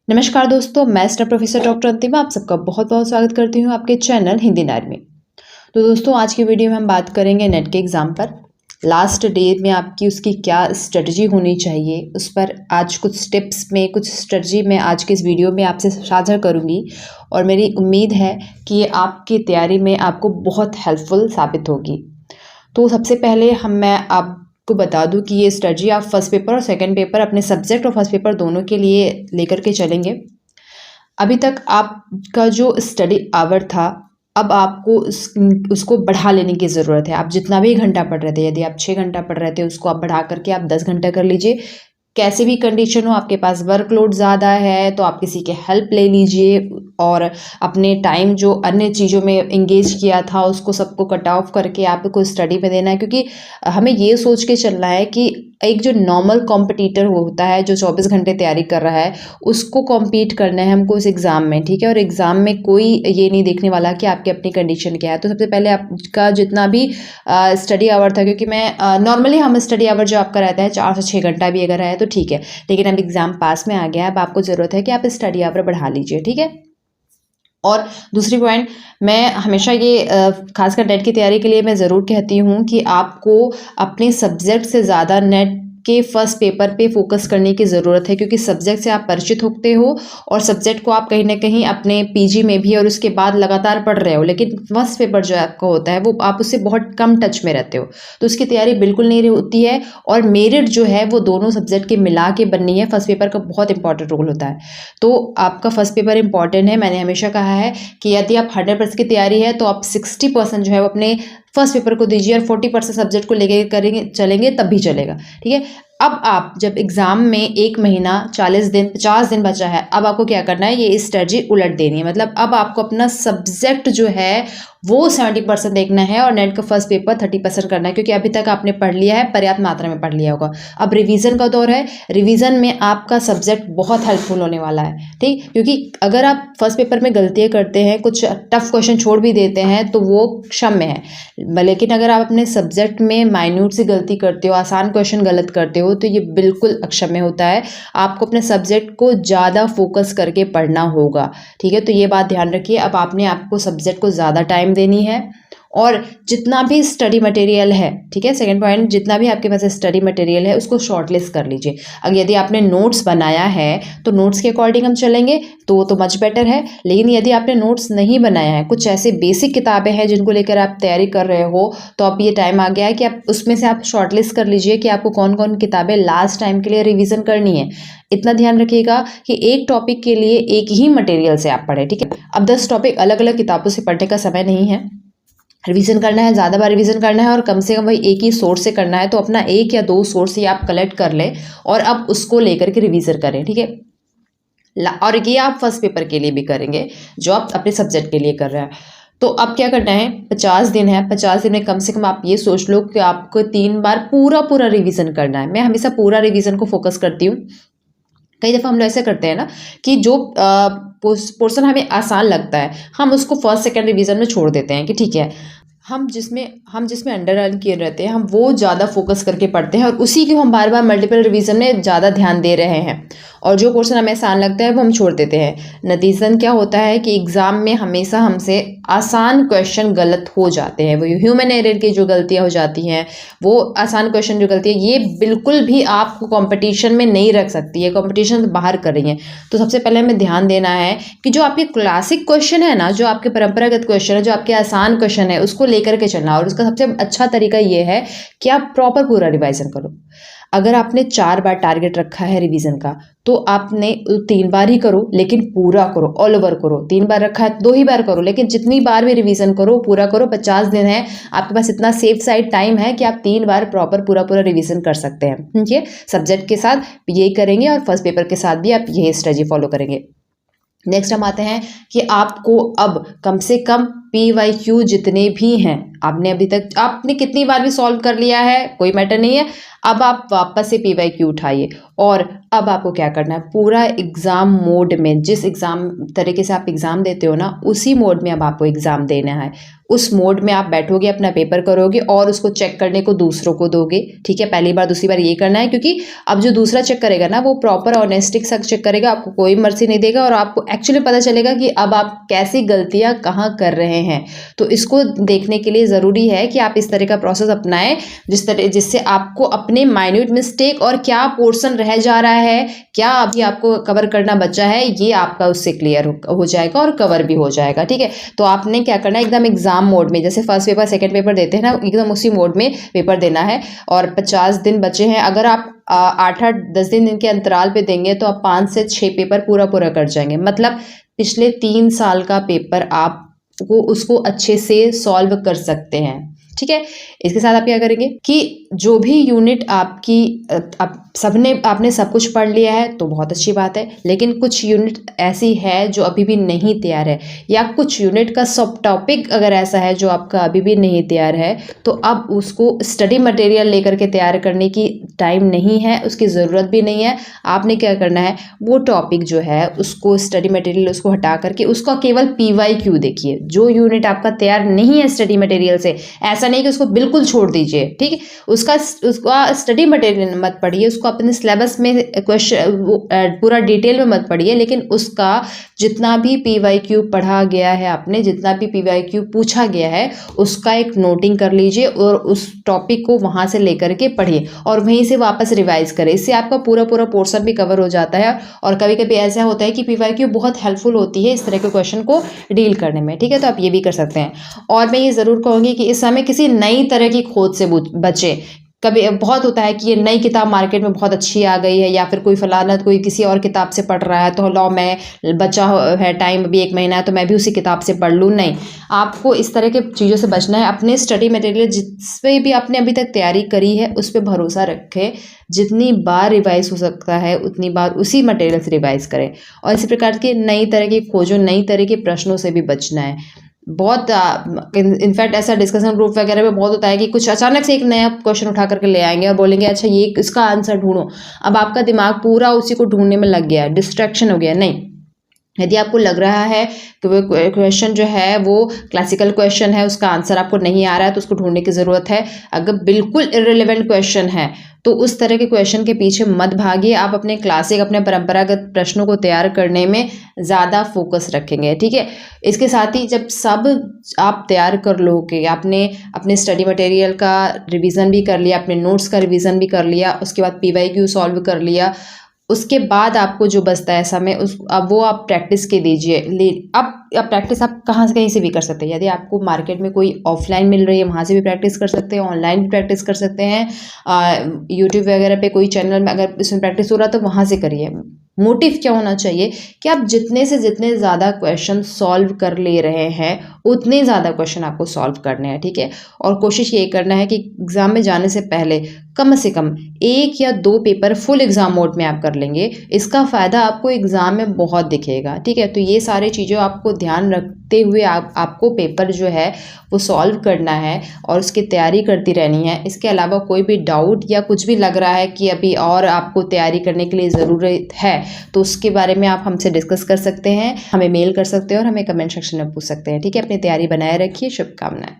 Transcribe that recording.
नमस्कार दोस्तों, मैं स्टार प्रोफेसर डॉक्टर अंतिमा आप सबका बहुत बहुत स्वागत करती हूँ आपके चैनल हिंदी नारी में। तो दोस्तों, आज की वीडियो में हम बात करेंगे नेट के एग्ज़ाम पर लास्ट डे में आपकी उसकी क्या स्ट्रेटजी होनी चाहिए, उस पर आज कुछ टिप्स में कुछ स्ट्रेटजी मैं आज के इस वीडियो में आपसे साझा करूँगी और मेरी उम्मीद है कि ये आपकी तैयारी में आपको बहुत हेल्पफुल साबित होगी। तो सबसे पहले मैं आपको बता दूं कि ये स्ट्रेटजी आप फर्स्ट पेपर और सेकंड पेपर अपने सब्जेक्ट और फर्स्ट पेपर दोनों के लिए लेकर के चलेंगे। अभी तक आपका जो स्टडी आवर था, अब आपको उसको बढ़ा लेने की ज़रूरत है। आप जितना भी घंटा पढ़ रहे थे, यदि आप 6 घंटा पढ़ रहे थे, उसको आप बढ़ा करके आप 10 घंटा कर लीजिए। कैसे भी कंडीशन हो, आपके पास वर्कलोड ज़्यादा है तो आप किसी के हेल्प ले लीजिए और अपने टाइम जो अन्य चीज़ों में एंगेज किया था उसको सबको कट ऑफ करके आपको स्टडी में देना है। क्योंकि हमें ये सोच के चलना है कि एक जो नॉर्मल कॉम्पिटिटर होता है जो 24 घंटे तैयारी कर रहा है, उसको कॉम्पीट करना है हमको उस एग्ज़ाम में, ठीक है। और एग्ज़ाम में कोई ये नहीं देखने वाला कि आपकी अपनी कंडीशन क्या है। तो सबसे पहले आपका जितना भी स्टडी आवर था, क्योंकि मैं नॉर्मली हम स्टडी आवर जो आपका रहता है 4 से 6 घंटा भी अगर है तो ठीक है, लेकिन अब एग्ज़ाम पास में आ गया है, अब आपको ज़रूरत है कि आप स्टडी आवर बढ़ा लीजिए, ठीक है। और दूसरी पॉइंट, मैं हमेशा ये खासकर नेट की तैयारी के लिए मैं ज़रूर कहती हूँ कि आपको अपने सब्जेक्ट से ज़्यादा नेट के फर्स्ट पेपर पे फोकस करने की ज़रूरत है, क्योंकि सब्जेक्ट से आप परिचित होते हो और सब्जेक्ट को आप कहीं ना कहीं अपने पीजी में भी और उसके बाद लगातार पढ़ रहे हो, लेकिन फर्स्ट पेपर जो आपका होता है वो आप उससे बहुत कम टच में रहते हो, तो उसकी तैयारी बिल्कुल नहीं होती है। और मेरिट जो है वो दोनों सब्जेक्ट के मिला के बननी है। फर्स्ट पेपर का बहुत इंपॉर्टेंट रोल होता है, तो आपका फर्स्ट पेपर इंपॉर्टेंट है। मैंने हमेशा कहा है कि यदि आप 100% की तैयारी है तो आप 60% जो है वो अपने फर्स्ट पेपर को दीजिए और 40% सब्जेक्ट को लेके करेंगे चलेंगे तब भी चलेगा, ठीक है। अब आप जब एग्ज़ाम में 1 महीना 40 दिन 50 दिन बचा है, अब आपको क्या करना है, ये स्ट्रेटजी उलट देनी है। मतलब अब आपको अपना सब्जेक्ट जो है वो 70% देखना है और नेट का फर्स्ट पेपर 30% करना है, क्योंकि अभी तक आपने पढ़ लिया है, पर्याप्त मात्रा में पढ़ लिया होगा। अब रिवीजन का दौर है, रिवीजन में आपका सब्जेक्ट बहुत हेल्पफुल होने वाला है, ठीक। क्योंकि अगर आप फर्स्ट पेपर में गलतियाँ करते हैं, कुछ टफ क्वेश्चन छोड़ भी देते हैं तो वो क्षम्य है, लेकिन अगर आप अपने सब्जेक्ट में माइन्यूट सी गलती करते हो, आसान क्वेश्चन गलत करते हो, तो ये बिल्कुल अक्षम्य होता है। आपको अपने सब्जेक्ट को ज़्यादा फोकस करके पढ़ना होगा, ठीक है। तो ये बात ध्यान रखिए। अब आपको सब्जेक्ट को ज़्यादा टाइम देनी है और जितना भी स्टडी मटेरियल है, ठीक है, सेकंड पॉइंट, जितना भी आपके पास स्टडी मटेरियल है उसको शॉर्टलिस्ट कर लीजिए। अगर यदि आपने नोट्स बनाया है तो नोट्स के अकॉर्डिंग हम चलेंगे तो मच बेटर है। लेकिन यदि आपने नोट्स नहीं बनाया है, कुछ ऐसे बेसिक किताबें हैं जिनको लेकर आप तैयारी कर रहे हो, तो अब ये टाइम आ गया है कि आप उसमें से आप शॉर्टलिस्ट कर लीजिए कि आपको कौन कौन किताबें लास्ट टाइम के लिए रिविज़न करनी है। इतना ध्यान रखिएगा कि एक टॉपिक के लिए एक ही मटेरियल से आप पढ़ें, ठीक है। अब 10 टॉपिक अलग अलग किताबों से पढ़ने का समय नहीं है। रिवीजन करना है, ज़्यादा बार रिवीजन करना है और कम से कम वही एक ही सोर्स से करना है, तो अपना 1 या 2 सोर्स ही आप कलेक्ट कर लें और अब उसको लेकर के रिवीजन करें, ठीक है। और ये आप फर्स्ट पेपर के लिए भी करेंगे जो आप अपने सब्जेक्ट के लिए कर रहे हैं। तो अब क्या करना है, 50 दिन है, 50 दिन में कम से कम आप ये सोच लो कि आपको 3 बार पूरा रिवीजन करना है। मैं हमेशा पूरा रिवीजन को फोकस करती हूँ। कई दफ़ा हम लोग ऐसे करते हैं ना कि जो पोर्शन हमें आसान लगता है हम उसको फर्स्ट सेकंड रिवीजन में छोड़ देते हैं कि ठीक है, हम जिसमें अंडरलाइन किए रहते हैं हम वो ज़्यादा फोकस करके पढ़ते हैं और उसी को हम बार बार मल्टीपल रिवीजन में ज़्यादा ध्यान दे रहे हैं और जो पोर्शन हमें आसान लगता है वो हम छोड़ देते हैं। नतीजतन क्या होता है कि एग्ज़ाम में हमेशा हमसे आसान क्वेश्चन गलत हो जाते हैं। वो ह्यूमन एरर की जो गलतियाँ हो जाती हैं, वो आसान क्वेश्चन जो गलती है, ये बिल्कुल भी आपको कंपटीशन में नहीं रख सकती है, कंपटीशन से बाहर कर रही हैं। तो सबसे पहले हमें ध्यान देना है कि जो आपके क्लासिक क्वेश्चन है ना, जो आपके परंपरागत क्वेश्चन है, जो आपके आसान क्वेश्चन है, उसको लेकर के चलना। और उसका सबसे अच्छा तरीका ये है कि आप प्रॉपर पूरा रिवाइजन करो। अगर आपने 4 बार टारगेट रखा है रिवीजन का, तो आपने 3 बार ही करो, लेकिन पूरा करो, ऑल ओवर करो। 3 बार रखा है 2 ही बार करो, लेकिन जितनी बार भी रिवीजन करो पूरा करो। 50 दिन है आपके पास, इतना सेफ साइड टाइम है कि आप 3 बार प्रॉपर पूरा रिवीजन कर सकते हैं, ठीक है। सब्जेक्ट के साथ यही करेंगे और फर्स्ट पेपर के साथ भी आप यही स्ट्रेटजी फॉलो करेंगे। नेक्स्ट हम आते हैं कि आपको अब कम से कम PYQ जितने भी हैं आपने अभी तक आपने कितनी बार भी सॉल्व कर लिया है, कोई मैटर नहीं है। अब आप वापस से PYQ उठाइए और अब आपको क्या करना है, पूरा एग्ज़ाम मोड में, जिस एग्ज़ाम तरीके से आप एग्ज़ाम देते हो ना, उसी मोड में अब आपको एग्ज़ाम देना है। उस मोड में आप बैठोगे, अपना पेपर करोगे और उसको चेक करने को दूसरों को दोगे। ठीक है, पहली बार दूसरी बार ये करना है, क्योंकि अब जो दूसरा चेक करेगा ना, वो प्रॉपर ऑनेस्टिक से चेक करेगा, आपको कोई मर्जी नहीं देगा और आपको एक्चुअली पता चलेगा कि अब आप कैसी गलतियाँ कहाँ कर रहे हैं। तो इसको देखने के लिए ज़रूरी है कि आप इस तरह का प्रोसेस अपनाएं, जिससे आपको अपने माइन्यूट मिस्टेक और क्या पोर्शन रह जा रहा है, क्या अभी आपको कवर करना बचा है, ये आपका उससे क्लियर हो जाएगा और कवर भी हो जाएगा। ठीक है, तो आपने क्या करना है, एकदम एग्जाम मोड में, जैसे फर्स्ट पेपर सेकंड पेपर देते हैं ना, एकदम उसी मोड में पेपर देना है। और 50 दिन बचे हैं, अगर आप 8-8 10 दिन के अंतराल पे देंगे तो आप 5 से 6 पेपर पूरा कर जाएंगे। मतलब पिछले 3 साल का पेपर आपको उसको अच्छे से सॉल्व कर सकते हैं। ठीक है, इसके साथ आप क्या करेंगे कि जो भी यूनिट आपकी आपने सब कुछ पढ़ लिया है तो बहुत अच्छी बात है, लेकिन कुछ यूनिट ऐसी है जो अभी भी नहीं तैयार है, या कुछ यूनिट का सब टॉपिक अगर ऐसा है जो आपका अभी भी नहीं तैयार है, तो अब उसको स्टडी मटेरियल लेकर के तैयार करने की टाइम नहीं है, उसकी ज़रूरत भी नहीं है। आपने क्या करना है, वो टॉपिक जो है उसको स्टडी मटेरियल उसको हटा करके उसका केवल PYQ देखिए। जो यूनिट आपका तैयार नहीं है स्टडी मटेरियल से, ऐसा नहीं कि उसको बिल्कुल छोड़ दीजिए। ठीक है, उसका स्टडी मटेरियल मत पढ़िए, उसको अपने सिलेबस में क्वेश्चन पूरा डिटेल में मत पढ़िए, लेकिन उसका जितना भी PYQ पढ़ा गया है, आपने जितना भी PYQ पूछा गया है, उसका एक नोटिंग कर लीजिए और उस टॉपिक को वहाँ से लेकर के पढ़िए और वहीं से वापस रिवाइज करें। इससे आपका पूरा पोर्शन भी कवर हो जाता है। और कभी कभी ऐसा होता है कि PYQ बहुत हेल्पफुल होती है इस तरह के क्वेश्चन को डील करने में। ठीक है, तो आप ये भी कर सकते हैं। और मैं ये ज़रूर कहूँगी कि इस समय किसी नई तरह की खोज से बचे। कभी बहुत होता है कि ये नई किताब मार्केट में बहुत अच्छी आ गई है, या फिर कोई फलाना कोई किसी और किताब से पढ़ रहा है, तो लो मैं बचा है टाइम, अभी 1 महीना है तो मैं भी उसी किताब से पढ़ लूँ। नहीं, आपको इस तरह के चीज़ों से बचना है। अपने स्टडी मटेरियल जिस पे भी आपने अभी तक तैयारी करी है उस पर भरोसा रखें। जितनी बार रिवाइज हो सकता है उतनी बार उसी मटेरियल से रिवाइज करें और इसी प्रकार की नई तरह की खोजों, नई तरह के प्रश्नों से भी बचना है। बहुत इनफैक्ट ऐसा डिस्कशन ग्रुप वगैरह में बहुत होता है कि कुछ अचानक से एक नया क्वेश्चन उठा करके ले आएंगे और बोलेंगे अच्छा ये इसका आंसर ढूंढो। अब आपका दिमाग पूरा उसी को ढूंढने में लग गया, डिस्ट्रैक्शन हो गया। नहीं, यदि आपको लग रहा है कि वो क्वेश्चन जो है वो क्लासिकल क्वेश्चन है, उसका आंसर आपको नहीं आ रहा है, तो उसको ढूंढने की ज़रूरत है। अगर बिल्कुल इररिलेवेंट क्वेश्चन है तो उस तरह के क्वेश्चन के पीछे मत भागिए। आप अपने क्लासिक, अपने परंपरागत प्रश्नों को तैयार करने में ज़्यादा फोकस रखेंगे। ठीक है, इसके साथ ही जब सब आप तैयार कर लोगे, आपने अपने स्टडी मटेरियल का रिवीजन भी कर लिया, अपने नोट्स का रिवीजन भी कर लिया, उसके बाद PYQ सॉल्व कर लिया, उसके बाद आपको जो बचता है समय अब वो आप प्रैक्टिस के दीजिए। अब प्रैक्टिस आप कहाँ से कहीं से भी कर सकते हैं। यदि आपको मार्केट में कोई ऑफलाइन मिल रही है वहाँ से भी प्रैक्टिस कर सकते हैं, ऑनलाइन भी प्रैक्टिस कर सकते हैं। यूट्यूब वगैरह पे कोई चैनल में अगर इसमें प्रैक्टिस हो रहा है तो वहाँ से करिए। मोटिव क्या होना चाहिए कि आप जितने से जितने ज़्यादा क्वेश्चन सॉल्व कर ले रहे हैं उतने ज़्यादा क्वेश्चन आपको सॉल्व करने हैं। ठीक है, और कोशिश ये करना है कि एग्ज़ाम में जाने से पहले कम से कम 1 या 2 पेपर फुल एग्ज़ाम मोड में आप कर लेंगे। इसका फ़ायदा आपको एग्ज़ाम में बहुत दिखेगा। ठीक है, तो ये सारी चीज़ें आपको ध्यान रखते हुए आपको पेपर जो है वो सॉल्व करना है और उसकी तैयारी करती रहनी है। इसके अलावा कोई भी डाउट या कुछ भी लग रहा है कि अभी और आपको तैयारी करने के लिए ज़रूरत है तो उसके बारे में आप हमसे डिस्कस कर सकते हैं, हमें मेल कर सकते हैं और हमें कमेंट सेक्शन में पूछ सकते हैं। ठीक है, अपनी तैयारी बनाए रखिए। शुभकामनाएं।